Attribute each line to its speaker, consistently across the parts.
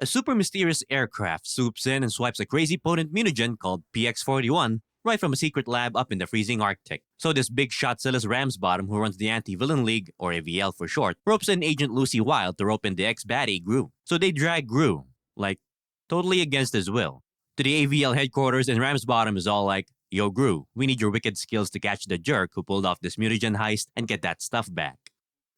Speaker 1: A super mysterious aircraft swoops in and swipes a crazy potent mutagen called PX-41 right from a secret lab up in the freezing Arctic. So this big shot Silas Ramsbottom, who runs the Anti-Villain League, or AVL for short, ropes in Agent Lucy Wilde to rope in the ex-baddie Gru. So they drag Gru, like, totally against his will, to the AVL headquarters, and Ramsbottom is all like, "Yo Gru, we need your wicked skills to catch the jerk who pulled off this mutagen heist and get that stuff back."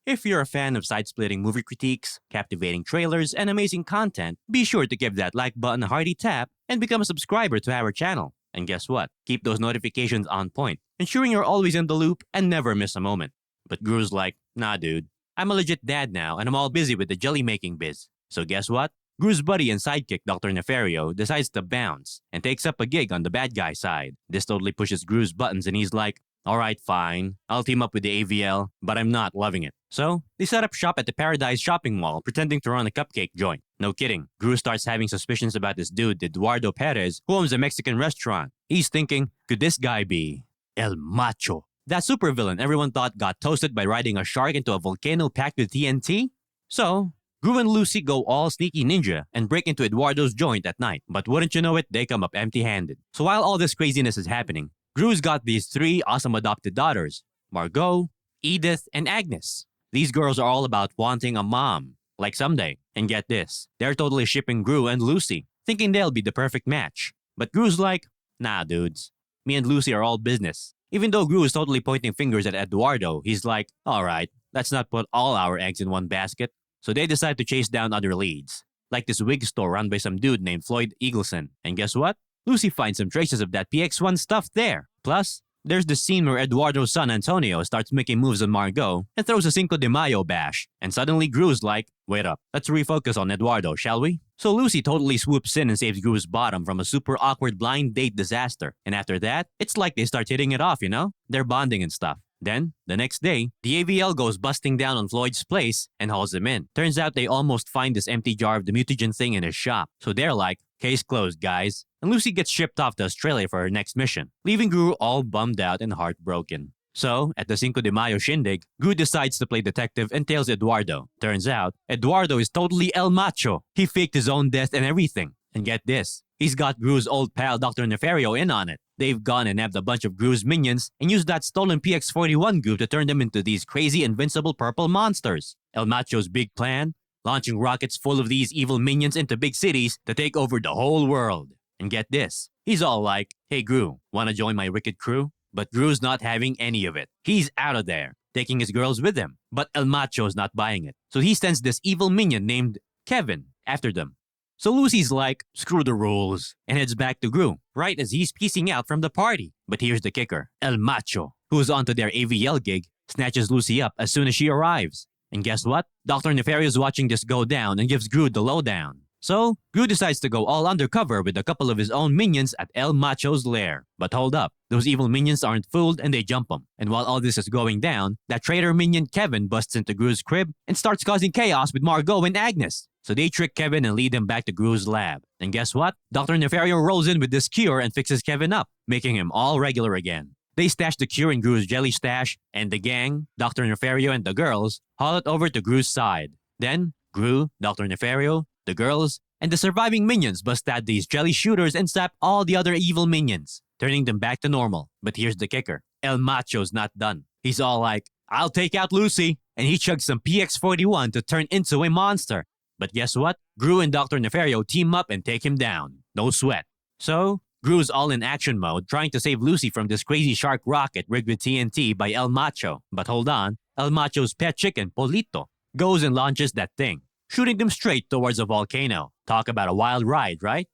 Speaker 1: If you're a fan of side-splitting movie critiques, captivating trailers, and amazing content, be sure to give that like button a hearty tap and become a subscriber to our channel. And guess what? Keep those notifications on point, ensuring you're always in the loop and never miss a moment. But Gru's like, "Nah dude, I'm a legit dad now and I'm all busy with the jelly-making biz." So guess what? Gru's buddy and sidekick Dr. Nefario decides to bounce and takes up a gig on the bad guy side. This totally pushes Gru's buttons and he's like, "Alright, fine, I'll team up with the AVL, but I'm not loving it." So, they set up shop at the Paradise shopping mall pretending to run a cupcake joint. No kidding, Gru starts having suspicions about this dude, Eduardo Perez, who owns a Mexican restaurant. He's thinking, could this guy be El Macho? That supervillain everyone thought got toasted by riding a shark into a volcano packed with TNT? So, Gru and Lucy go all sneaky ninja and break into Eduardo's joint at night. But wouldn't you know it, they come up empty-handed. So while all this craziness is happening, Gru's got these three awesome adopted daughters, Margot, Edith, and Agnes. These girls are all about wanting a mom, like someday. And get this, they're totally shipping Gru and Lucy, thinking they'll be the perfect match. But Gru's like, "Nah dudes, me and Lucy are all business." Even though Gru is totally pointing fingers at Eduardo, he's like, "Alright, let's not put all our eggs in one basket." So they decide to chase down other leads, like this wig store run by some dude named Floyd Eagleson. And guess what? Lucy finds some traces of that PX-1 stuff there. Plus, there's the scene where Eduardo's son Antonio starts making moves on Margot and throws a Cinco de Mayo bash. And suddenly Gru's like, "Wait up, let's refocus on Eduardo, shall we?" So Lucy totally swoops in and saves Gru's bottom from a super awkward blind date disaster. And after that, it's like they start hitting it off, you know? They're bonding and stuff. Then, the next day, the AVL goes busting down on Floyd's place and hauls him in. Turns out they almost find this empty jar of the mutagen thing in his shop. So they're like, "Case closed, guys." And Lucy gets shipped off to Australia for her next mission, leaving Gru all bummed out and heartbroken. So, at the Cinco de Mayo shindig, Gru decides to play detective and tails Eduardo. Turns out, Eduardo is totally El Macho. He faked his own death and everything. And get this, he's got Gru's old pal Dr. Nefario in on it. They've gone and nabbed a bunch of Gru's minions and used that stolen PX-41 goo to turn them into these crazy invincible purple monsters. El Macho's big plan? Launching rockets full of these evil minions into big cities to take over the whole world. And get this, he's all like, "Hey Gru, wanna join my wicked crew?" But Gru's not having any of it. He's out of there, taking his girls with him. But El Macho's not buying it. So he sends this evil minion named Kevin after them. So Lucy's like, "Screw the rules," and heads back to Gru, right as he's peacing out from the party. But here's the kicker. El Macho, who's onto their AVL gig, snatches Lucy up as soon as she arrives. And guess what? Dr. Nefario's watching this go down and gives Gru the lowdown. So, Gru decides to go all undercover with a couple of his own minions at El Macho's lair. But hold up, those evil minions aren't fooled and they jump him. And while all this is going down, that traitor minion Kevin busts into Gru's crib and starts causing chaos with Margot and Agnes. So they trick Kevin and lead him back to Gru's lab. And guess what? Dr. Nefario rolls in with this cure and fixes Kevin up, making him all regular again. They stash the cure in Gru's jelly stash, and the gang, Dr. Nefario and the girls, haul it over to Gru's side. Then, Gru, Dr. Nefario, the girls, and the surviving minions bust out these jelly shooters and zap all the other evil minions, turning them back to normal. But here's the kicker. El Macho's not done. He's all like, "I'll take out Lucy," and he chugs some PX-41 to turn into a monster. But guess what? Gru and Dr. Nefario team up and take him down. No sweat. So, Gru's all in action mode, trying to save Lucy from this crazy shark rocket rigged with TNT by El Macho. But hold on, El Macho's pet chicken, Polito, goes and launches that thing, shooting them straight towards a volcano. Talk about a wild ride, right?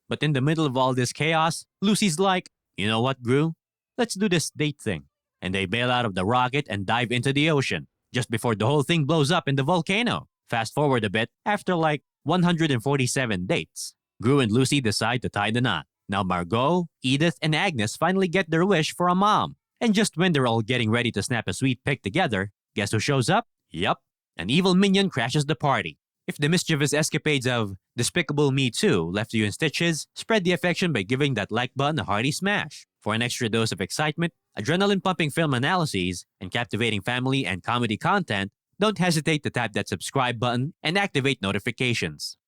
Speaker 1: But in the middle of all this chaos, Lucy's like, "You know what, Gru? Let's do this date thing." And they bail out of the rocket and dive into the ocean, just before the whole thing blows up in the volcano. Fast forward a bit, after like 147 dates, Gru and Lucy decide to tie the knot. Now Margot, Edith, and Agnes finally get their wish for a mom. And just when they're all getting ready to snap a sweet pic together, guess who shows up? Yup, an evil minion crashes the party. If the mischievous escapades of Despicable Me Too left you in stitches, spread the affection by giving that like button a hearty smash. For an extra dose of excitement, adrenaline-pumping film analyses, and captivating family and comedy content, don't hesitate to tap that subscribe button and activate notifications.